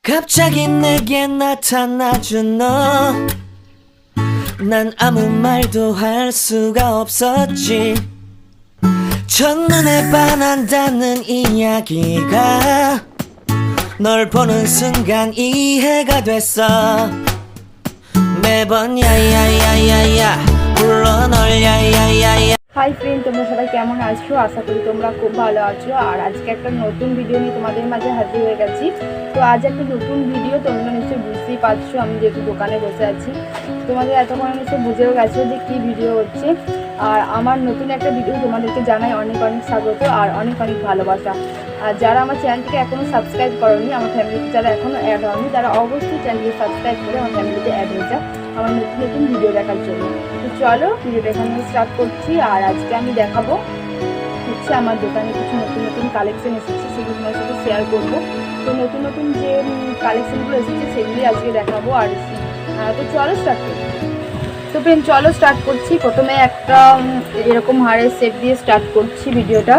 갑자기 내게 나타나준 너, 난 아무 말도 할 수가 없었지. 첫눈에 반한다는 이야기가 널 보는 순간 이해가 됐어. 매번 야야야야야 불러 널 야야야야. Hi friend, তোমরা সবাই কেমন আছো? আশা করি তোমরা খুব ভালো আছো। আর আজকে একটা নতুন ভিডিও নিয়ে তোমাদের মাঝে হাজির হয়ে গেছি। তো আজ একটা নতুন ভিডিও, তোমরা নিশ্চয়ই বুঝতেই পারছো আমি যেহেতু দোকানে বসে আছি। তোমাদের এতক্ষণ নিশ্চয়ই বুঝেও গেছো যে কী ভিডিও হচ্ছে। আর আমার নতুন একটা ভিডিও তোমাদেরকে জানাই অনেক অনেক স্বাগত আর অনেক অনেক ভালোবাসা। আর যারা আমার চ্যানেলটিকে এখনও সাবস্ক্রাইব করোনি, আমার ফ্যামিলিতে যারা এখনও অ্যাড হয়নি, তারা অবশ্যই চ্যানেলকে সাবস্ক্রাইব করে আমার ফ্যামিলিতে অ্যাড হয়ে যাও আমার নতুন নতুন ভিডিও দেখার জন্য। তো চলো ভিডিওটা এখানে স্টার্ট করছি। আর আজকে আমি দেখাবো হচ্ছে আমার দোকানে কিছু নতুন নতুন কালেকশন এসেছে, সেগুলো তোমার সাথে শেয়ার করবো। তো নতুন নতুন যে কালেকশনগুলো এসেছে সেগুলি আজকে দেখাবো। আর তো চলো স্টার্ট করি। তো ফ্রেন্ড চলো স্টার্ট করছি। প্রথমে একটা এরকম হাড়ের সেট দিয়ে স্টার্ট করছি ভিডিওটা।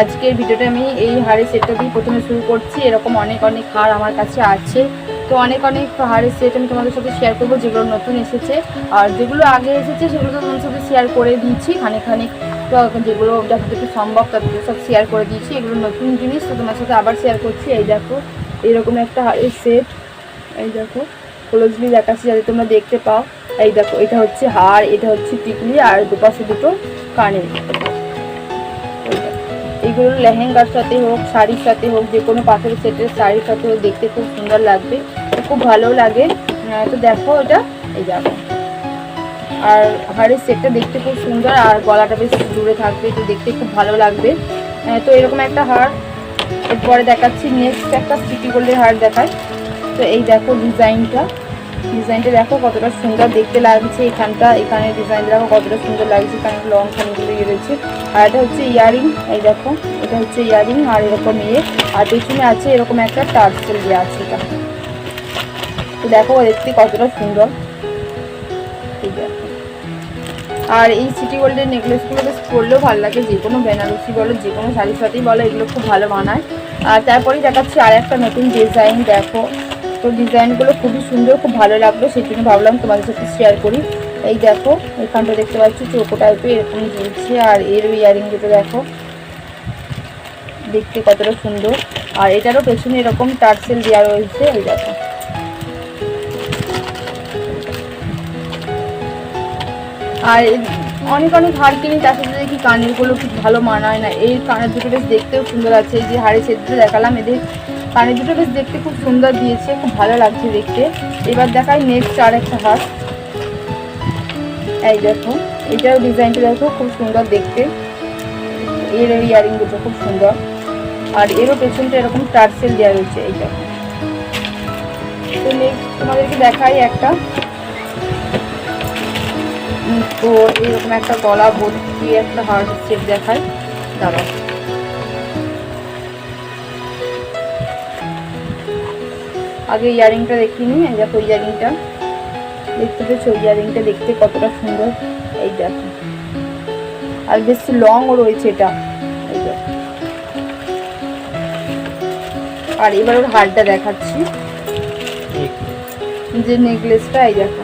আজকের ভিডিওটা আমি এই হাড়ের সেটটা দিয়ে প্রথমে শুরু করছি। এরকম অনেক অনেক হাড় আমার কাছে আছে। তো অনেক অনেক হাড়ের সেট আমি তোমাদের সাথে শেয়ার করবো, যেগুলো নতুন এসেছে। আর যেগুলো আগে এসেছে সেগুলো তো তোমাদের সাথে শেয়ার করে দিয়েছি খানিক খানিক। তো যেগুলো যতটুকু সম্ভব ততটুকু সব শেয়ার করে দিয়েছি। এগুলো নতুন জিনিস, তো তোমার সাথে আবার শেয়ার করছি। এই দেখো এরকম একটা হাড়ের সেট, এই দেখো ক্লোজলি দেখাচ্ছি যাতে তোমরা দেখতে পাও। এই দেখো এটা হচ্ছে হাড়, এটা হচ্ছে টিকলি, আর দুপাশে দুটো কানের। এইগুলো লেহেঙ্গার সাথে হোক, শাড়ির সাথে হোক, যে কোনো পাথরের সেটের শাড়ির সাথে হোক, দেখতে খুব সুন্দর লাগবে, খুব ভালো লাগে। তো দেখো এটা, এই দেখো। আর হাড়ের সেটটা দেখতে খুব সুন্দর, আর গলাটা বেশ দূরে থাকবে, তো দেখতে খুব ভালো লাগবে। তো এরকম একটা হাড়। এরপরে দেখাচ্ছি নেক্সট একটা সিটি গোল্ডের হাড় দেখায়। তো এই দেখো ডিজাইনটা দেখো কতটা সুন্দর দেখতে লাগছে। এখানে ডিজাইনটা দেখো কতটা সুন্দর লাগছে। এখানে লং খানিগুলো ইয়ে রয়েছে। আর এটা হচ্ছে ইয়ারিং, এই দেখো এটা হচ্ছে ইয়ারিং। আর এরকম আর পেছনে আছে এরকম একটা টার্সেল দিয়ে আছে এটা। তো দেখো দেখতে কতটা সুন্দর, ঠিক আছে। আর এই সিটি গোল্ডের নেকলেসগুলো বেশ পরলেও ভালো লাগে, যে কোনো বেনারসি বলো, যে কোনো শাড়ির সাথেই বলো, এগুলো খুব ভালো মানায়। আর তারপরেই দেখাচ্ছি আর একটা নতুন ডিজাইন, দেখো। তো ডিজাইনগুলো খুবই সুন্দর, খুব ভালো লাগলো, সেই জন্য ভাবলাম তোমাদের সাথে শেয়ার করি। এই দেখো এখানটা দেখতে পাচ্ছি চৌকো টাইপের এরকম ঝুলছে। আর এর ইয়ারিং দুটো দেখো দেখতে কতটা সুন্দর। আর এটারও পেছনে এরকম টার্সেল দেওয়া রয়েছে, এই দেখো। আর অনেক অনেক হাড় কিনি, তার সাথে দেখি কানেরগুলো খুব ভালো মানায় না। এই কানের দুটো বেশ দেখতেও সুন্দর আছে। এই যে হাড়ের সেটটা দেখালাম, এদের কানের দুটো বেশ দেখতে খুব সুন্দর দিয়েছে, খুব ভালো লাগছে দেখতে। এবার দেখাই নেক্সট আর একটা হাড়। এই দেখো এটাও ডিজাইনটা দেখো খুব সুন্দর দেখতে। এর ইয়ারিং দুটো খুব সুন্দর। আর এরও পেছনটা এরকম টার্সেল দেওয়া রয়েছে, এই দেখো। তো নেক্সট তোমাদেরকে দেখাই একটা। তো এরকম একটা গলা ভর্তি একটা হার্ড সেট দেখায়, দাঁড়াও। আগে ইয়ারিংটা দেখিনি, এই দেখো ইয়ারিংটা দেখতে পেয়েছো, ইয়ারিংটা দেখতে কতটা সুন্দর, এই দেখো। আর বেশ লংও রয়েছে এটা, এই দেখো। আর এবার ওর হারটা দেখাচ্ছি, যে নেকলেসটা, এই দেখো।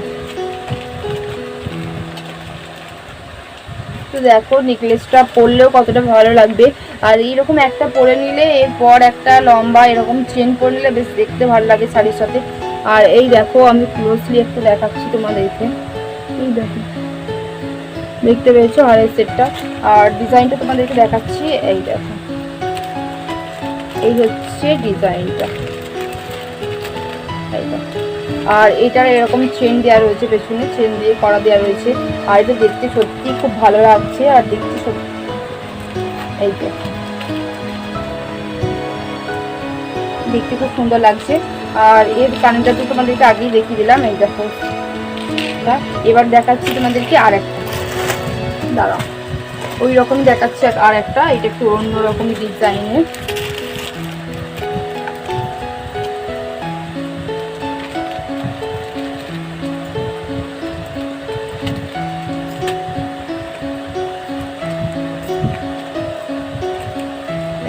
তো দেখো নেকলেসটা পরলেও কতটা ভালো লাগবে। আর এইরকম একটা পরে নিলে এরপর একটা লম্বা এরকম চেন পরে নিলে বেশ দেখতে ভালো লাগে শাড়ির সাথে। আর এই দেখো আমি ক্লোজলি একটু দেখাচ্ছি তোমাদেরকে, এই দেখো দেখতে পেয়েছো হারের সেটটা। আর ডিজাইনটা তোমাদেরকে দেখাচ্ছি, এই দেখো এই হচ্ছে ডিজাইনটা, এই দেখো। আর এটার এরকম চেন দেওয়া রয়েছে, পেছনে চেন দিয়ে করা দেওয়া রয়েছে। আর এটা দেখতে সত্যি খুব ভালো লাগছে, আর দেখতে সত্যি, এই দেখো দেখতে খুব সুন্দর লাগছে। আর এর কানেরটা তো তোমাদেরকে আগেই দেখিয়ে দিলাম, এই দেখো। এবার দেখাচ্ছি তোমাদেরকে আর একটা, দাঁড়াও। ওই রকমই দেখাচ্ছি আর একটা, এটা একটু অন্যরকম ডিজাইনের।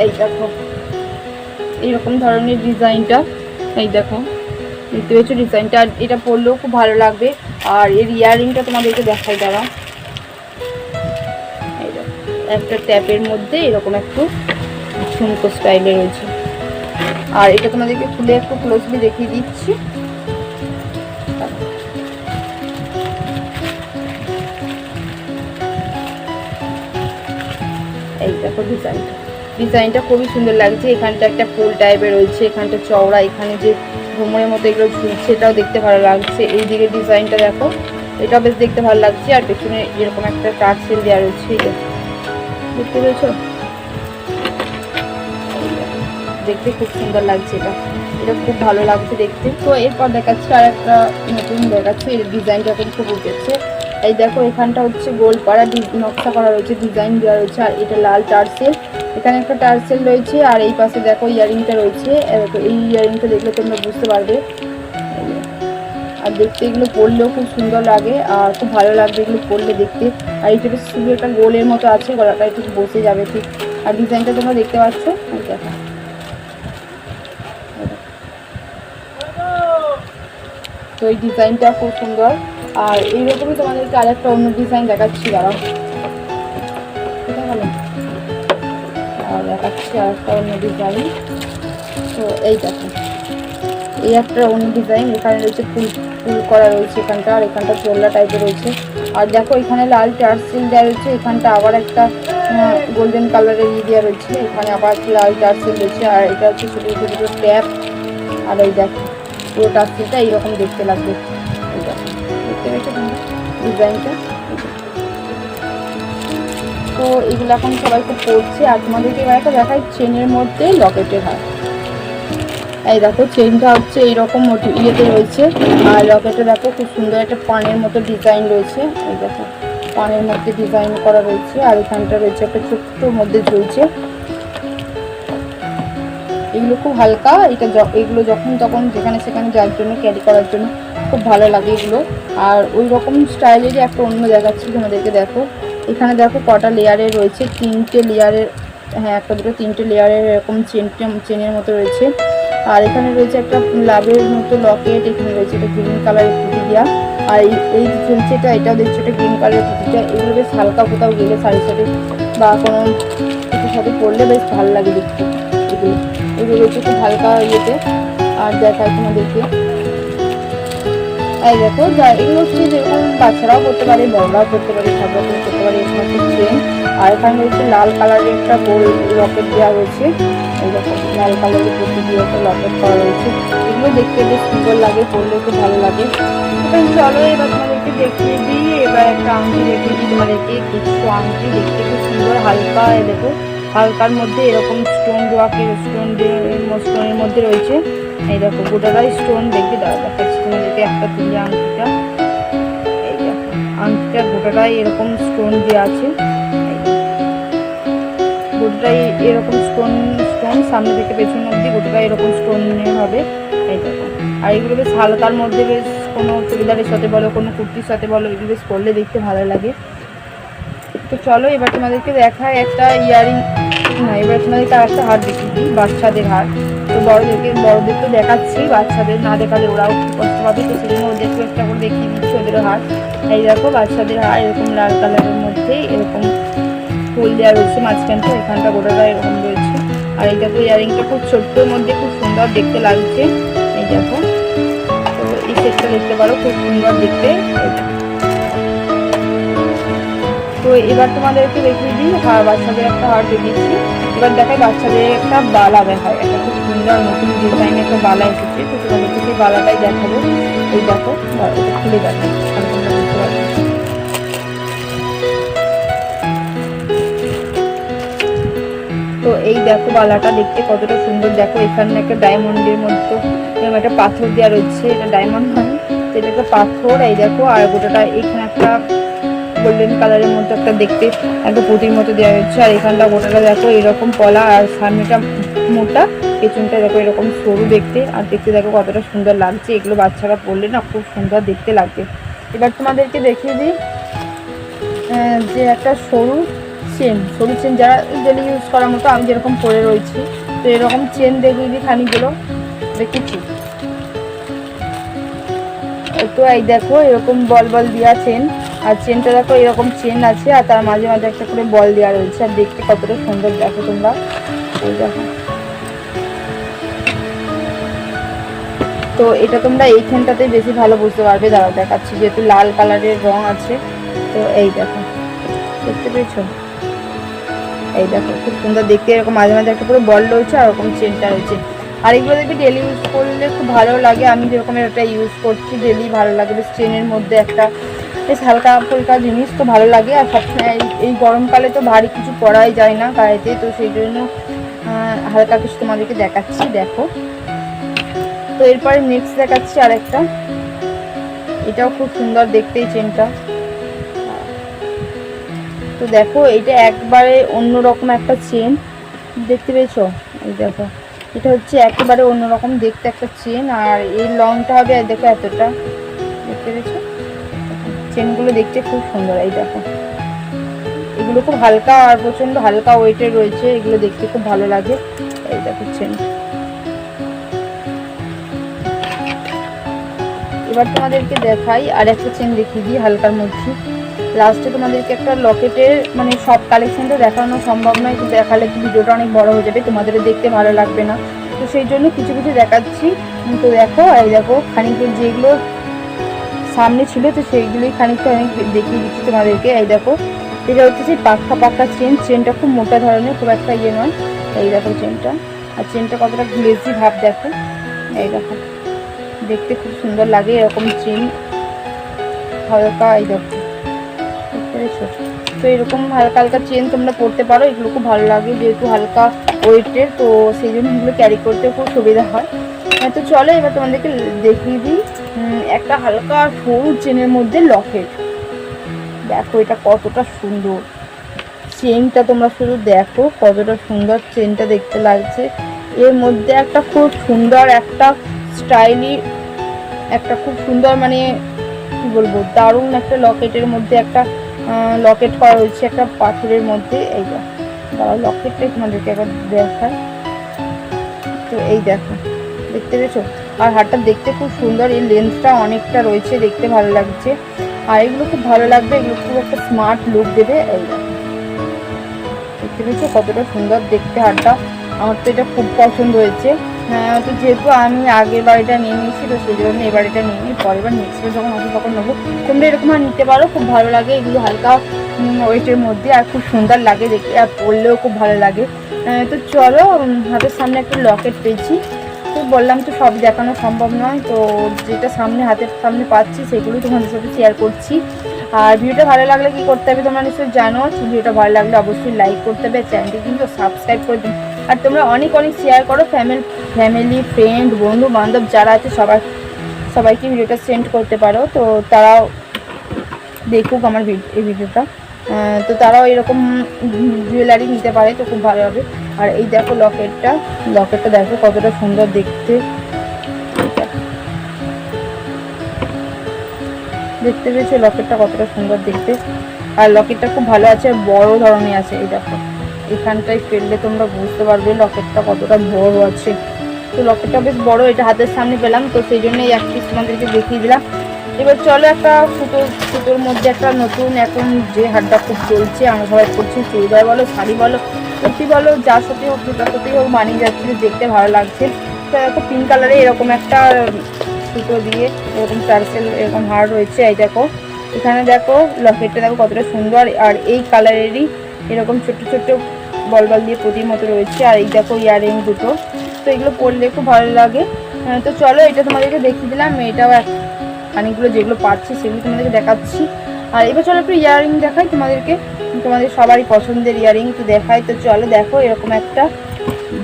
এই দেখো এইরকম ধরনের ডিজাইনটা, এই দেখো দেখতে পেয়েছো ডিজাইনটা, আর এটা পরলেও খুব ভালো লাগবে। আর এর ইয়াররিংটা তোমাদেরকে দেখাই দাঁড়া, একটা ট্যাপের মধ্যে এরকম একটু ঝুমকো স্টাইলে রয়েছে। আর এটা তোমাদেরকে খুলে একটু ক্লোজলি দেখিয়ে দিচ্ছি। এই দেখো ডিজাইনটা খুবই সুন্দর লাগছে। এখানটা একটা ফুল টাইপের রয়েছে, এখানটা চওড়া, এখানে যে ঘুমরের মতো এগুলো ঝুলছে এটাও দেখতে ভালো লাগছে। এই দিকে ডিজাইনটা দেখো, এটাও বেশ দেখতে ভালো লাগছে। আর পেছনে এরকম একটা টার্সেল দেওয়া রয়েছে, দেখতে পেয়েছো, দেখতে খুব সুন্দর লাগছে। এটা খুব ভালো লাগছে দেখতে। তো এরপর দেখাচ্ছি আর একটা নতুন দেখাচ্ছি, এর ডিজাইনটা এখন খুব উঠেছে। এই দেখো এখানটা হচ্ছে গোল পাড়া নকশা করা রয়েছে, ডিজাইন দেওয়া রয়েছে। আর এটা লাল টার্সেল, এখানে একটা টার্সেল রয়েছে। আর এই পাশে দেখো ইয়ারিংটা রয়েছে, এই ইয়ারিংটা দেখলে তোমরা বুঝতে পারবে। আর দেখতে এগুলো পরলেও খুব সুন্দর লাগে আর খুব ভালো লাগবে এগুলো পরলে দেখতে। আর এইটা বেশ শুধু একটা গোলের মতো আছে, গলাটা ঠিক বসে যাবে ঠিক। আর ডিজাইনটা তোমরা দেখতে পাচ্ছ, দেখো তো এই ডিজাইনটা খুব সুন্দর। আর এইরকমই তোমাদেরকে আরেকটা অন্য ডিজাইন দেখাচ্ছি, দাঁড়াও আর দেখাচ্ছি আরেকটা অন্য ডিজাইন। তো এই দেখো এই একটা অন্য ডিজাইন, এখানে রয়েছে ফুল করা রয়েছে এখানটা, আর এখানটা চোল্লা টাইপের রয়েছে। আর দেখো এখানে লাল টার্সেল দেওয়া রয়েছে, এখানটা আবার একটা গোল্ডেন কালারের দেওয়া রয়েছে, এখানে আবার লাল টার্সেল রয়েছে। আর এটা হচ্ছে ছোটো ছোটো ছোটো ট্যাপ। আর এই দেখো পুরো টার্সেলটা এইরকম দেখতে লাগবে, এই দেখো দেখতে পেয়েছো তোমরা ডিজাইনটা। তো এগুলো এখন সবাই খুব পড়ছে। আর তোমাদেরকে এবার একটা দেখাই চেনের মধ্যে লকেটের হার। এই দেখো চেনটা হচ্ছে এইরকম ইয়েতে রয়েছে, আর লকেটে দেখো খুব সুন্দর একটা পানের মতো ডিজাইন রয়েছে। এই দেখো পানের মধ্যে ডিজাইন করা রয়েছে। আর এখানটা রয়েছে একটা ছোট্ট মধ্যে ঝুলছে। এগুলো খুব হালকা, এগুলো যখন তখন যেখানে সেখানে যাওয়ার জন্য, ক্যারি করার জন্য খুব ভালো লাগে এগুলো। আর ওই রকম স্টাইলেরই একটা অন্য দেখাচ্ছি তোমাদেরকে। দেখো এখানে দেখো কটা লেয়ারের রয়েছে, 3টে লেয়ারের, হ্যাঁ একটা দুটো 3টে লেয়ারের এরকম চেনের মতো রয়েছে। আর এখানে রয়েছে একটা লাভের মতো লকেট, এখানে রয়েছে একটা গ্রিন কালারের পুঁতি দেওয়া। আর এই ঝুলছে এটাও দেখছো একটা গ্রিন কালারের পুঁতিটা। এগুলো বেশ হালকা, কোথাও গেলে শাড়ির সাথে বা কোনো কিছুর সাথে পরলে বেশ ভালো লাগে দেখতে। এগুলো রয়েছে খুব হালকা ইয়েতে। আর দেখায় তোমাদেরকে, এই দেখো এগুলো হচ্ছে যেরকম বাচ্চারাও করতে পারে, বড়রাও করতে পারে, সব রকম করতে পারে। এখানে একটা চেন, আর এখানে রয়েছে লাল কালারের একটা গোল লকেট দেওয়া রয়েছে। এই দেখো লাল কালারের প্রতি দিয়ে একটা লকেট করা রয়েছে। এগুলো দেখতে বেশ সুন্দর লাগে, পরলে খুব ভালো লাগে। এবার চলো এবার তোমাদেরকে দেখিয়ে দিই, এবার একটা আংটি দেখিয়ে দিই তোমাদেরকে। কিছু আংটি দেখতে খুব সুন্দর, হালকা, দেখো হালকার মধ্যে এরকম স্টোন স্টোনের মধ্যে রয়েছে। এই দেখো গোটাটাই স্টোন, দেখতে দেখাচ্ছি তোমাদেরকে একটা তুলে আংটিটা। এই দেখো আংটিটার গোটাটাই এরকম স্টোন দেওয়া আছে, গোটাটাই এরকম স্টোন সামনে থেকে পেছন অব্দি গোটাটাই এরকম স্টোন হবে। এই দেখো আর এগুলো বেশ হালকার মধ্যে, বেশ কোনো চুড়িদারের সাথে বলো, কোনো কুর্তির সাথে বলো, এগুলো বেশ পরলে দেখতে ভালো লাগে। তো চলো এবার তোমাদেরকে দেখায় একটা ইয়ারিং, না এবার তোমাদেরকে আর একটা হার দেখিয়ে দিই, বাচ্চাদের হার। তো বড়দের তো দেখাচ্ছি, বাচ্চাদের না দেখালে ওরাও খুব কষ্ট পাবে, তো সেই জন্য ওদেরকে একটা করে দেখিয়ে দিচ্ছি ওদেরও হার। এই দেখো বাচ্চাদের হার এরকম লাল কালারের মধ্যে এরকম ফুল দেওয়া রয়েছে, মাঝখানটা এখানটা গোটাটা এরকম রয়েছে। আর এই দেখো ইয়ারিংটা খুব ছোট্টর মধ্যে খুব সুন্দর দেখতে লাগছে। এই দেখো তো এই সেটটা দেখতে পারো, খুব সুন্দর দেখতে। তো এবার তোমাদেরকে দেখিয়ে দিই বাচ্চাদের একটা হার দেখিয়েছি। এবার দেখাই বাচ্চাদের একটা বালা দেখায়, একটা খুব সুন্দর নতুন ডিজাইনের একটা বালা এসেছে। তো তোমাদেরকে সেই বালাটাই দেখাবো। এই দেখো এটা খুলে দেখো, তোমরা বুঝতে পারবে। তো এই দেখো বালাটা দেখতে কতটা সুন্দর, দেখো এখানে একটা ডায়মন্ডের মতো একটা পাথর দেওয়া রয়েছে, এটা ডায়মন্ড হয়, তো এটা একটা পাথর। এই দেখো আর গোটাটা এখানে একটা গোল্ডেন কালারের মতো একটা দেখতে একটা পুঁতির মতো দেওয়া হচ্ছে। আর এখানটা গোটাটা দেখো এরকম পলা, আর সামনেটা মোটা, পেছনটা দেখো এরকম সরু দেখতে। আর দেখতে দেখো কতটা সুন্দর লাগছে, এগুলো বাচ্চারা পরলে না খুব সুন্দর দেখতে লাগবে। এবার তোমাদেরকে দেখিয়ে দিই যে একটা সরু চেন যারা ডেলি ইউজ করার মতো, আমি যেরকম পরে রয়েছি, তো এরকম চেন দেখিয়ে দিই খানিকগুলো দেখেছি। তো এই দেখো এরকম বল বল দেওয়া চেন, আর চেনটা দেখো এরকম চেন আছে আর তার মাঝে মাঝে একটা করে বল দেওয়া রয়েছে, আর দেখতে কতটা সুন্দর দেখো তোমরা। এই দেখো, তো এটা তোমরা এইখানটাতে বেশি ভালো বুঝতে পারবে, দাঁড়াও দেখাচ্ছি, যেহেতু লাল কালারের রং আছে। তো এই দেখো, দেখতে পেয়েছো? এই দেখো খুব সুন্দর দেখতে, এরকম মাঝে মাঝে একটা পুরো বল রয়েছে আর এরকম চেনটা রয়েছে। আর এগুলো দেখবি ডেলি ইউজ করলে খুব ভালো লাগে, আমি যেরকম একটা ইউজ করছি ডেলি ভালো লাগে, বেশ চেনের মধ্যে একটা বেশ হালকা ফুলকা জিনিস, তো ভালো লাগে। আর সবসময় এই গরমকালে তো ভারী কিছু পরাই যায় না গায়েতে, তো সেই জন্য হালকা কিছু তোমাদেরকে দেখাচ্ছি। দেখো, তো এরপরে নেক্সট দেখাচ্ছি আরেকটা, এটাও খুব সুন্দর দেখতে এই চেনটা। তো দেখো এটা একবারে অন্যরকম একটা চেন, দেখতে পেয়েছো? এই দেখো, এটা হচ্ছে একেবারে অন্যরকম দেখতে একটা চেন, আর এই লংটা হবে দেখো এতটা, দেখতে পেয়েছো? চেনগুলো দেখতে খুব সুন্দর। এই দেখো, এগুলো খুব হালকা আর প্রচন্ড হালকা ওয়েটের রয়েছে, এগুলো দেখতে খুব ভালো লাগে। এই দেখো চেন। এবার তোমাদেরকে দেখাই আর একটা চেন দেখিয়ে দিই হালকার মধ্যে। লাস্টে তোমাদেরকে একটা লকেটের, মানে সব কালেকশনটা দেখানো সম্ভব নয়, তো দেখালে ভিডিওটা অনেক বড় হয়ে যাবে, তোমাদের দেখতে ভালো লাগবে না, তো সেই জন্য কিছু কিছু দেখাচ্ছি। তো দেখো, এই দেখো খানিকটা যেগুলো সামনে ছিল তো সেইগুলোই খানিকটা অনেক দেখিয়ে দিচ্ছি তোমাদেরকে। এই দেখো, এটা হচ্ছে সেই পাক্কা পাক্কা চেন, চেনটা খুব মোটা ধরনের, খুব একটা ইয়ে নয়। এই দেখো চেনটা, আর চেনটা কতটা গ্লেজি ভাব দেখো। এই দেখো, দেখতে খুব সুন্দর লাগে এরকম চেন হালকা। এই দেখো, দেখতে পেয়েছো? তো এরকম হালকা হালকা চেন তোমরা পরতে পারো, এগুলো খুব ভালো লাগে, যেহেতু হালকা ওয়েটের, তো সেই জন্য এগুলো ক্যারি করতে খুব সুবিধা হয়। তো চলো এবার তোমাদেরকে দেখিয়ে দিই একটা হালকা সরু চেনের মধ্যে লকেট। দেখো এটা কতটা সুন্দর চেনটা, তোমরা শুধু দেখো কতটা সুন্দর চেনটা দেখতে লাগছে। এর মধ্যে একটা খুব সুন্দর একটা স্টাইলি, একটা খুব সুন্দর, মানে কি বলবো, দারুণ একটা লকেটের মধ্যে একটা লকেট করা রয়েছে একটা পাথরের মধ্যে। এইটা দাঁড়াও, লকেটটাই তোমাদেরকে একবার দেখায়। তো এই দেখো, দেখতে পেয়েছো? আর হারটা দেখতে খুব সুন্দর, এই লেন্সটা অনেকটা রয়েছে, দেখতে ভালো লাগছে, আর এগুলো খুব ভালো লাগবে, এগুলো খুব একটা স্মার্ট লুক দেবে। এই দেখো, দেখতে পেয়েছো কতটা সুন্দর দেখতে হারটা? আমার তো এটা খুব পছন্দ হয়েছে। তো যেহেতু আমি আগের বাড়িটা নিয়ে নিয়েছি, তো সেই জন্য এই বাড়িটা নিয়ে নিই, পরের বার নেক্সট যখন আসবো তখন নেবো। তোমরা এরকম আর নিতে পারো, খুব ভালো লাগে, এগুলো হালকা ওয়েটের মধ্যে আর খুব সুন্দর লাগে দেখতে, আর পরলেও খুব ভালো লাগে। তো চলো, হাতের সামনে একটা লকেট পেয়েছি, তো বললাম তো সব দেখানো সম্ভব নয়, তো যেটা সামনে হাতের সামনে পাচ্ছি সেগুলো তোমাদের সাথে শেয়ার করছি। আর ভিডিওটা ভালো লাগলে কি করতে হবে তোমরা নিশ্চয়ই জানো, ভিডিওটা ভালো লাগলে অবশ্যই লাইক করতে হবে, চ্যানেলটি কিন্তু সাবস্ক্রাইব করে দিন, আর তোমরা অনেক অনেক শেয়ার করো, ফ্যামিলি ফ্রেন্ড বন্ধু বান্ধব যারা আছে সবাইকে ভিডিওটা সেন্ড করতে পারো, তো তারাও দেখুক আমার এই ভিডিওটা, তো তারাও এরকম জুয়েলারি নিতে পারে, তো খুব ভালো হবে। আর এই দেখো লকেটটা দেখো কতটা সুন্দর দেখতে, দেখতে পেয়েছো লকেটটা কতটা সুন্দর দেখতে? আর লকেটটা খুব ভালো আছে, বড় ধরনের আছে। এই দেখো, এখানটায় ফেললে তোমরা বুঝতে পারবে লকেটটা কতটা বড় আছে, তো লকেটটা বেশ বড়, এটা হাতের সামনে পেলাম, তো সেই জন্য এই এক পিস তোমাদেরকে দেখিয়ে দিলাম। এবার চলো একটা সুতোর মধ্যে একটা নতুন, এখন যে হারটা খুব চলছে, আমরা সবাই করছি, চুড়িদার বলো শাড়ি বলো কুর্তি বলো, যার সাথে হোক দুটার সাথেই হোক মানিয়ে যাচ্ছে, দেখতে ভালো লাগছে। তো দেখো পিঙ্ক কালারে এরকম একটা সুতো দিয়ে এরকম টার্সেল এরকম হার রয়েছে। এই দেখো এখানে দেখো লকেটটা দেখো কতটা সুন্দর, আর এই কালারেরই এরকম ছোট্ট ছোট্ট বল দিয়ে প্রতির মতো রয়েছে, আর এই দেখো ইয়ারিং দুটো, তো এগুলো পরলে খুব ভালো লাগে। তো চলো এটা তোমাদেরকে দেখিয়ে দিলাম, এটাও খানিকগুলো যেগুলো পাচ্ছি সেগুলো তোমাদেরকে দেখাচ্ছি। আর এবার চলো একটু ইয়ারিং দেখাই তোমাদেরকে, তোমাদের সবারই পছন্দের ইয়ারিং তো দেখাই। তো চলো দেখো এরকম একটা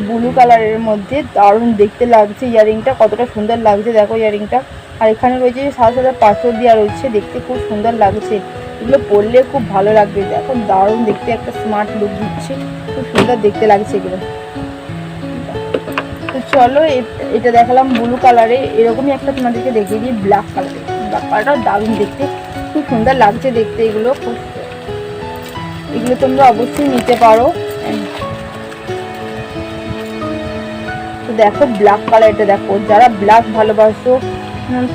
ব্লু কালারের মধ্যে দারুণ দেখতে লাগছে ইয়ারিংটা, কতটা সুন্দর লাগছে দেখো ইয়ারিংটা। আর এখানে রয়েছে সাদা সাদা পাথর দেওয়া রয়েছে, দেখতে খুব সুন্দর লাগছে, এগুলো পরলে খুব ভালো লাগবে, দেখো দারুণ দেখতে, একটা স্মার্ট লুক দিচ্ছে, খুব সুন্দর দেখতে লাগছে এগুলো। তো চলো এটা দেখালাম ব্লু কালারে, এরকমই একটা তোমাদেরকে দেখিয়ে দিই ব্ল্যাক কালারটা দারুণ দেখতে, খুব সুন্দর লাগছে দেখতে, এগুলো তোমরা অবশ্যই নিতে পারো। তো দেখো ব্ল্যাক কালার, এটা দেখো যারা ব্ল্যাক ভালোবাসো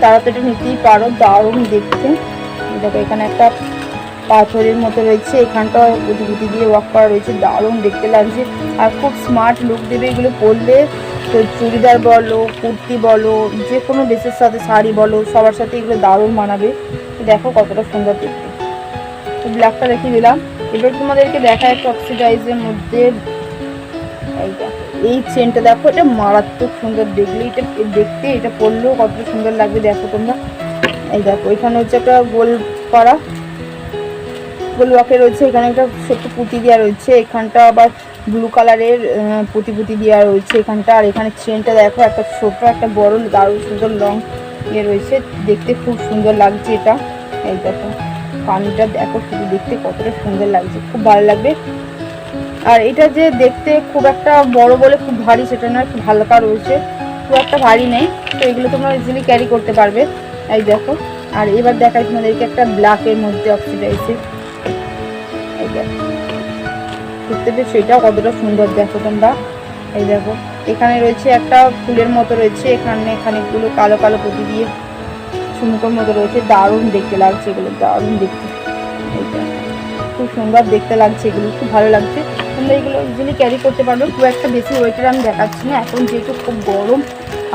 তারা তো এটা নিতেই পারো, দারুণ দেখতে। দেখো এখানে একটা পাথরের মতো রয়েছে, এখানটা গুটি গুটি দিয়ে ওয়াক করা রয়েছে, দারুণ দেখতে লাগছে আর খুব স্মার্ট লুক দেবে এগুলো পরলে। তো চুড়িদার বলো, কুর্তি বলো, যে কোনো ড্রেসের সাথে শাড়ি বলো, সবার সাথে এগুলো দারুণ মানাবে। দেখো কতটা সুন্দর দেখতে। তো ব্ল্যাকটা দেখিয়ে দিলাম। এবার তোমাদেরকে দেখা একটা অক্সিডাইজের মধ্যে এইটা, এই চেনটা দেখো, এটা মারাত্মক সুন্দর দেখলে, এটা দেখতে এটা পরলেও কতটা সুন্দর লাগবে দেখো তোমরা। এই দেখো এখানে হচ্ছে একটা গোল করা, গোল ওয়াকে রয়েছে, এখানে একটা ছোট্ট পুঁতি দেওয়া রয়েছে, এখানটা আবার ব্লু কালারের পুঁতি দেওয়া রয়েছে এখানটা। আর এখানে চেনটা দেখো, একটা ছোট একটা বড় দারুণ সুন্দর লং ইয়ে রয়েছে, দেখতে খুব সুন্দর লাগছে এটা। এই দেখো কানটা দেখো, শুধু দেখতে কতটা সুন্দর লাগছে, খুব ভালো লাগবে। আর এটা যে দেখতে খুব একটা বড় বলে খুব ভারী সেটা নয়, খুব হালকা রয়েছে, খুব একটা ভারী নেই। তো এগুলো তোমরা ইজিলি ক্যারি করতে পারবে। এই দেখো। আর এবার দেখাই তোমাদেরকে একটা ব্ল্যাকের মধ্যে অক্সিডাইজে, এই দেখো দেখতে পেয়েছো, এটাও কতটা সুন্দর দেখো তোমরা। এই দেখো এখানে রয়েছে একটা ফুলের মতো রয়েছে, এখানে খানিকগুলো কালো কালো পুঁতি দিয়ে ঝুমকোর মতো রয়েছে, দারুণ দেখতে লাগছে এগুলো, দারুণ দেখতে। এইটা খুব সুন্দর দেখতে লাগছে, এগুলো খুব ভালো লাগছে। তোমরা এগুলো ইজিলি ক্যারি করতে পারবে। খুব একটা বেশি ওয়েটের আমি দেখাচ্ছি না এখন, যেহেতু খুব গরম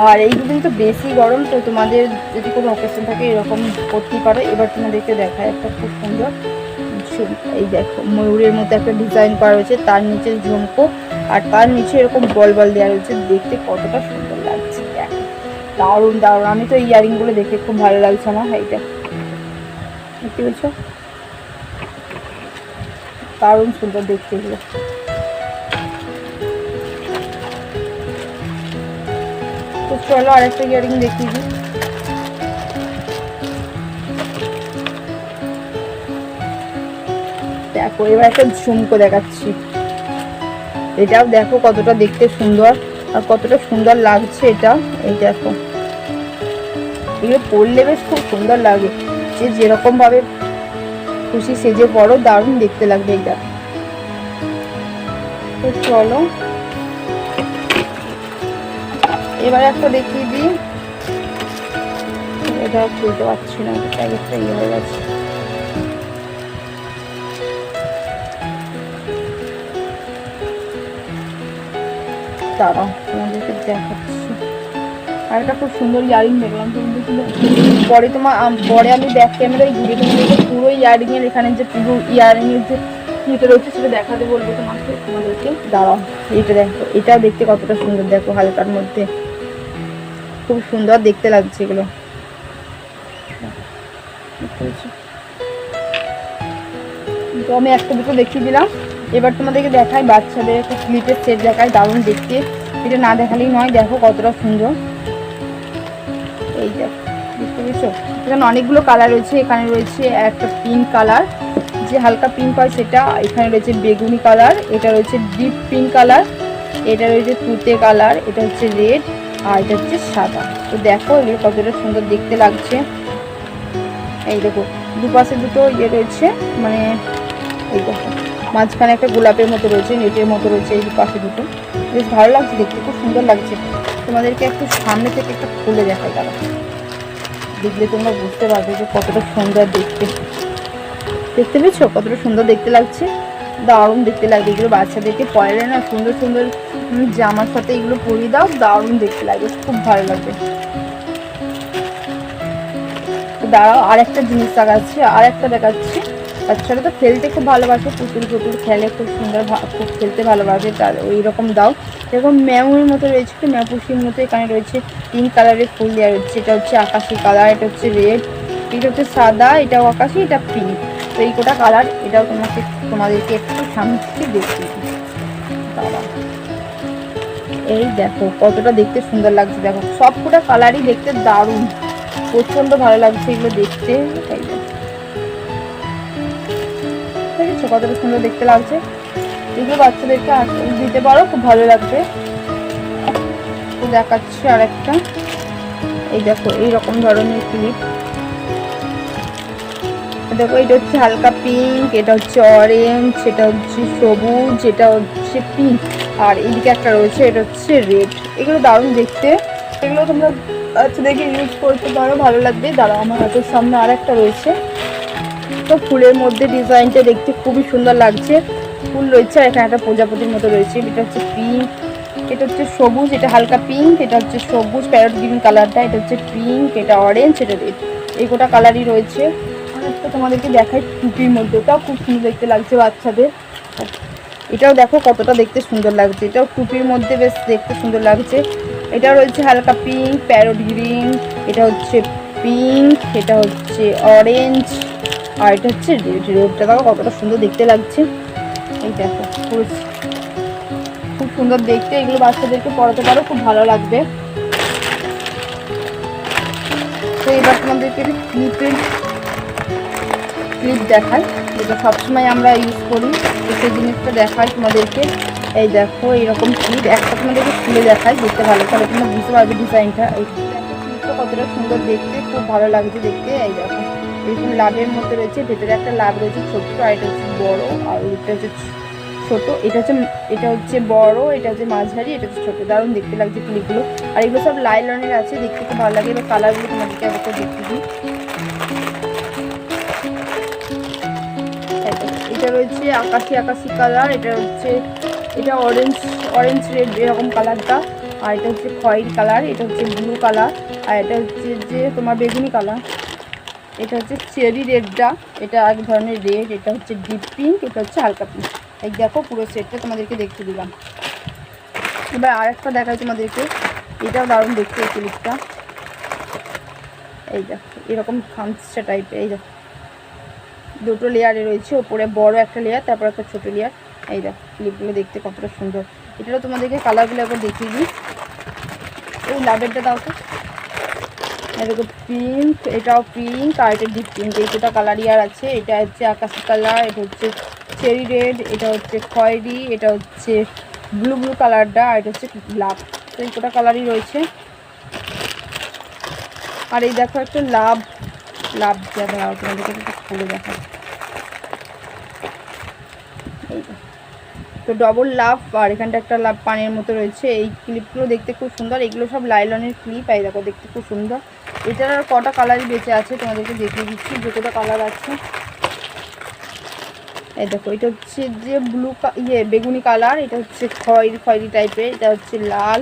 আর এই দুদিন তো বেশি গরম, তো তোমাদের যদি কোনো অকেশন থাকে এরকম করতেই পারো। এবার তোমাদেরকে দেখায় একটা খুব সুন্দর, এই দেখো ময়ূরের মতো একটা ডিজাইন করা রয়েছে, তার নিচে ঝুমকো আর তার নিচে এরকম বল বল দেওয়া রয়েছে, দেখতে কতটা সুন্দর লাগছে দেখো, দারুণ দারুণ। আমি তো এই ইয়ারিংগুলো দেখে খুব ভালো লাগছে আমার। এইটা দেখতে পেয়েছো, দারুণ সুন্দর দেখতে এগুলো। তো চলো আরেকটা ইয়ারিং দেখিয়ে দিই। দেখো এবার একটা ঝুমকো দেখাচ্ছি, এটাও দেখো কতটা দেখতে সুন্দর আর কতটা সুন্দর লাগছে এটা। এই দেখো এগুলো পরলে বেশ খুব সুন্দর লাগে, যে যেরকম ভাবে খুশি সেজে পড়ো দারুণ দেখতে লাগবে এটা। তো চলো এবার একটা দেখিয়ে দিই, এটা খুলতে পারছি না, প্যাকেটটা ইয়ে হয়ে গেছে। দাঁড়াও তোমাদেরকে দেখাচ্ছি। আর একটা খুব সুন্দর ইয়ারিং দেখলাম, পরে পরে আমি ব্যাক ক্যামেরায় ঘুরে তোমাদেরকে পুরো ইয়ারিং এর এখানে যে পুরো ইয়ারিং এর যে ইয়েটা রয়েছে সেটা দেখাতে বলবো তোমাদেরকে। দাঁড়াও এটা দেখো, এটাও দেখতে কতটা সুন্দর দেখো, হালকার মধ্যে খুব সুন্দর দেখতে লাগছে এগুলো। তো আমি একটা দুটো দেখিয়ে দিলাম। এবার তোমাদেরকে দেখাই বাচ্চাদের একটা ক্লিপের সেট দেখায়, দারুণ দেখতে, এটা না দেখালেই নয়, দেখো কতটা সুন্দর। এই দেখো দেখতে পেয়েছো, এখানে অনেকগুলো কালার রয়েছে, এখানে রয়েছে একটা পিঙ্ক কালার, যে হালকা পিঙ্ক হয় সেটা, এখানে রয়েছে বেগুনি কালার, এটা রয়েছে ডিপ পিঙ্ক কালার, এটা রয়েছে তুতে কালার, এটা হচ্ছে রেড আর এটা হচ্ছে সাদা। তো দেখো এগুলো কতটা সুন্দর দেখতে লাগছে। এই দেখো দুপাশে দুটো ইয়ে রয়েছে, মানে এই দেখো মাঝখানে একটা গোলাপের মতো রয়েছে, নেটের মতো রয়েছে, এই দুপাশে দুটো, বেশ ভালো লাগছে দেখতে, খুব সুন্দর লাগছে। তোমাদেরকে একটু সামনে থেকে একটা খুলে দেখাই, দাঁড়া দেখলে তোমরা বুঝতে পারবে যে কতটা সুন্দর দেখতে। দেখতে পেয়েছো কতটা সুন্দর দেখতে লাগছে, দারুণ দেখতে লাগবে। এগুলো বাচ্চাদেরকে পরালে না, সুন্দর সুন্দর জামার সাথে এগুলো পরিয়ে দাও, দারুণ দেখতে লাগবে, খুব ভালো লাগবে। দাঁড়াও আর একটা জিনিস দেখাচ্ছি, আর একটা দেখাচ্ছি। বাচ্চারা তো খেলতে খুব ভালোবাসে, পুতুল পুতুল খেলে খুব সুন্দর, খুব খেলতে ভালোবাসে, তার ওই রকম দাও। এরকম ম্যামের মতো রয়েছে, একটু ম্যাপুসির মতো, এখানে রয়েছে পিঙ্ক কালারের ফুল দেওয়া রয়েছে, এটা হচ্ছে আকাশি কালার, এটা হচ্ছে রেড, এটা হচ্ছে সাদা, এটাও আকাশি, এটা পিঙ্ক। তো এই কোটা কালার, এটাও তোমাদেরকে একটু সামনে থেকে দেখতে দিই। এই দেখো কতটা দেখতে সুন্দর লাগছে, দেখো সব কোটা কালারই দেখতে দারুণ, প্রচন্ড ভালো লাগছে এগুলো দেখতে। দেখেছো কতটা সুন্দর দেখতে লাগছে, এগুলো বাচ্চাদেরকে দিতে পারো, খুব ভালো লাগবে। তো দেখাচ্ছি আর একটা, এই দেখো এইরকম ধরনের ক্লিপ, দেখো এটা হচ্ছে হালকা পিঙ্ক, এটা হচ্ছে অরেঞ্জ, এটা হচ্ছে সবুজ, এটা হচ্ছে পিঙ্ক, আর এদিকে একটা রয়েছে এটা হচ্ছে রেড। এগুলো দারুণ দেখতে, এগুলো তোমরা বাচ্চাদেরকে ইউজ করতে পারো, ভালো লাগবে। দাঁড়াও, আমার হাতের সামনে আর একটা রয়েছে। তো ফুলের মধ্যে ডিজাইনটা দেখতে খুবই সুন্দর লাগছে। ফুল রয়েছে আর এখানে একটা প্রজাপতির মতো রয়েছে। এটা হচ্ছে পিঙ্ক, এটা হচ্ছে সবুজ, এটা হালকা পিঙ্ক, এটা হচ্ছে সবুজ প্যারট গ্রিন কালারটা, এটা হচ্ছে পিঙ্ক, এটা অরেঞ্জ, এটা রেড। এই গোটা কালারই রয়েছে। অনেকটা তোমাদেরকে দেখাই টুপির মধ্যে, এটাও খুব সুন্দর দেখতে লাগছে বাচ্চাদের। এটাও দেখো কতটা দেখতে সুন্দর লাগছে, এটাও টুপির মধ্যে বেশ দেখতে সুন্দর লাগছে। এটা রয়েছে হালকা পিঙ্ক, প্যারট গ্রিন, এটা হচ্ছে পিঙ্ক, এটা হচ্ছে অরেঞ্জ, আর এটা হচ্ছে রেড। রেডটা দেখো কতটা সুন্দর দেখতে লাগছে। এই দেখো খুব সুন্দর দেখতে, এগুলো বাচ্চাদেরকে পড়াতে পারো, খুব ভালো লাগবে। তো এবার তোমাদেরকে ক্লিপ দেখাই, যেটা সবসময় আমরা ইউজ করি, তো সেই জিনিসটা দেখাই তোমাদেরকে। এই দেখো এইরকম ক্লিপ, একটা তোমাদেরকে খুলে দেখাই, দেখতে ভালো, তাহলে তোমরা বুঝতে পারবে ডিজাইনটা। এই ক্লিপটা কতটা সুন্দর দেখতে, খুব ভালো লাগছে দেখতে। এই দেখো এরকম লাভের মধ্যে রয়েছে, ভেতরে একটা লাভ রয়েছে ছোট্ট, আর এটা হচ্ছে বড়, আর এটা হচ্ছে ছোট। এটা হচ্ছে বড়, এটা হচ্ছে মাঝারি, এটা হচ্ছে ছোট। দারুণ দেখতে লাগছে ক্লিপগুলো। আর এগুলো সব লাইলনের আছে, দেখতে খুব ভালো লাগে। এবার কালারগুলো তোমাদেরকে একবার দেখতে দিই। এটা রয়েছে আকাশি কালার, এটা অরেঞ্জ রেড এরকম কালারটা, আর এটা হচ্ছে খয়েরি কালার, এটা হচ্ছে ব্লু কালার, আর এটা হচ্ছে যে তোমার বেগুনি কালার, এটা হচ্ছে চেরি রেডটা, এটা এক ধরনের রেড, এটা হচ্ছে ডিপ পিঙ্ক, এটা হচ্ছে হালকা পিঙ্ক। এই দেখো পুরো সেটটা তোমাদেরকে দেখতে দিলাম। এবার আরেকটা দেখাই তোমাদেরকে, এটাও দারুণ দেখতে এই ক্লিপটা। এই দেখো এরকম খামচা টাইপের, এই দেখো দুটো লেয়ারে রয়েছে, ওপরে বড় একটা লেয়ার, তারপর একটা ছোটো লেয়ার। এই দেখো ক্লিপগুলো দেখতে কতটা সুন্দর। এটাও তোমাদেরকে কালারগুলো একবার দেখিয়ে দিই। এই লাভেরটা দাও তো, দেখো পিঙ্ক, এটাও পিঙ্ক, আর এটা ডিপ পিঙ্ক, এই দুটো কালার ইয়ার আছে। এটা হচ্ছে আকাশি কালার, এটা হচ্ছে চেরি রেড, এটা হচ্ছে খয়েরি, এটা হচ্ছে ব্লু কালারটা, আর এটা হচ্ছে লাভ। তো এই দুটো কালারই রয়েছে। আর এই দেখো একটা লাভ তোমাদেরকে একটু খুলে দেখা। তো ডবল লাভ, আর এখানটা একটা লাভ পানের মতো রয়েছে। এই ক্লিপগুলো দেখতে খুব সুন্দর, এগুলো সব লাইলনের ক্লিপ। এই দেখো দেখতে খুব সুন্দর। এটার আর কটা কালারই বেঁচে আছে তোমাদেরকে দেখিয়ে দিচ্ছি, যে কটা কালার আছে। এই দেখো এটা হচ্ছে যে বেগুনি কালার, এটা হচ্ছে খয়েরি টাইপের, এটা হচ্ছে লাল,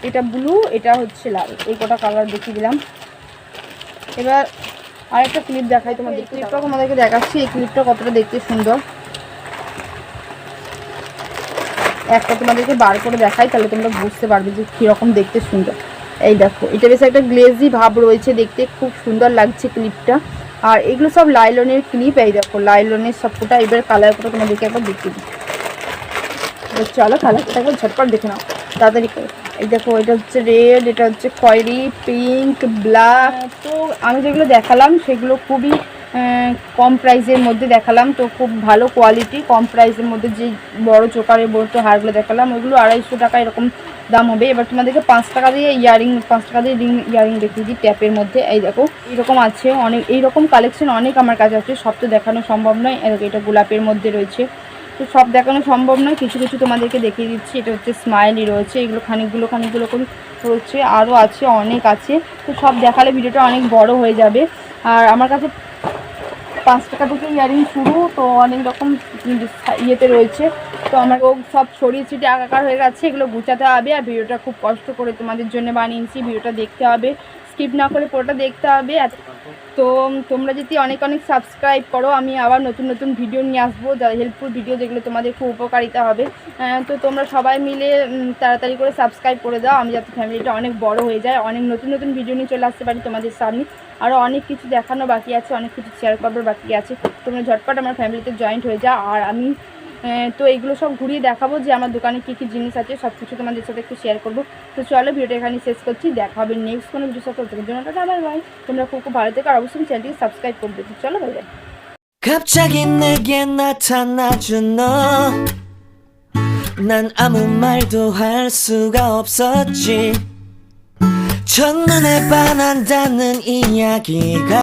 এটা ব্লু, এটা হচ্ছে লাল। এই কটা কালার দেখিয়ে দিলাম। এবার আরেকটা ক্লিপ দেখাই তোমাদের, ক্লিপটা তোমাদেরকে দেখাচ্ছি। এই ক্লিপটা কতটা দেখতে সুন্দর, একটা তোমাদেরকে বার করে দেখাই, তাহলে তোমরা বুঝতে পারবে যে কীরকম দেখতে সুন্দর। এই দেখো এটা বেশ একটা গ্লেজি ভাব রয়েছে, দেখতে খুব সুন্দর লাগছে ক্লিপটা। আর এগুলো সব লাইলনের ক্লিপ। এই দেখো লাইলনের সবকটা। এবার কালারগুলো তোমাদেরকে একবার দেখিয়ে দিই। চলো কালারটা একবার ঝটপট দেখে নাও তাড়াতাড়ি করে। এই দেখো এটা হচ্ছে রেড, এটা হচ্ছে খয়েরি, পিঙ্ক, ব্ল্যাক। তো আমি যেগুলো দেখালাম সেগুলো খুবই কম প্রাইসের মধ্যে দেখালাম, তো খুব ভালো কোয়ালিটি। কম প্রাইসের মধ্যে যে বড় চোকারের বড় হারগুলো দেখালাম, ওইগুলো 250 টাকা এরকম দাম হবে। এবার তোমাদেরকে 5 টাকা দিয়ে 5 টাকা দিয়ে ইয়ারিং দেখিয়ে দিই ট্যাপের মধ্যে। এই দেখো এইরকম আছে অনেক, এইরকম কালেকশন অনেক আমার কাছে আছে, সব তো দেখানো সম্ভব নয়। এটা গোলাপের মধ্যে রয়েছে, তো সব দেখানো সম্ভব নয়, কিছু কিছু তোমাদেরকে দেখিয়ে দিচ্ছি। এটা হচ্ছে স্মাইলি রয়েছে, এগুলো খানিকগুলো করে রয়েছে, আরও আছে, অনেক আছে। তো সব দেখালে ভিডিওটা অনেক বড় হয়ে যাবে। আর আমার কাছে 5 টাকা থেকে ইয়ারিং শুরু, তো অনেক রকম ইয়েতে রয়েছে। তো আমার সব ছড়িয়ে ছিটিয়ে আকার হয়ে গেছে, এগুলো গুছাতে হবে। আর ভিডিওটা খুব কষ্ট করে তোমাদের জন্য বানিয়েছি, ভিডিওটা দেখতে হবে, স্কিপ না করে পুরোটা দেখতে হবে। তো তোমরা যদি অনেক সাবস্ক্রাইব করো, আমি আবার নতুন ভিডিও নিয়ে আসবো, যারা হেল্পফুল ভিডিও, যেগুলো তোমাদের খুব উপকারিতা হবে। তো তোমরা সবাই মিলে তাড়াতাড়ি করে সাবস্ক্রাইব করে দাও, আমি যাতে ফ্যামিলিটা অনেক বড় হয়ে যায়, অনেক নতুন ভিডিও নিয়ে চলে আসতে পারি তোমাদের সামনে। আরও অনেক কিছু দেখানো বাকি আছে, অনেক কিছু শেয়ার করবার বাকি আছে। তোমরা ঝটপট আমার ফ্যামিলিতে জয়েন্ট হয়ে যাও। আর আমি তো এইগুলো সব ঘুরিয়ে দেখাবো, যে আমার দোকানে কী জিনিস আছে, সব কিছু তোমাদের সাথে একটু শেয়ার করবো। তো চলো ভিডিওটা এখানে শেষ করছি, দেখা হবে নেক্সট কোনো ভিডিওর সাথে। জন্য টাটা, বাই বাই। তোমরা খুব ভালো থেকো, আর অবশ্যই চ্যানেলটিকে সাবস্ক্রাইব করে দেবে। চলো বাই বাই। 갑자기 내게 나타나준 너, 난 아무 말도 할 수가 없었지. 첫눈에 반한다는 이야기가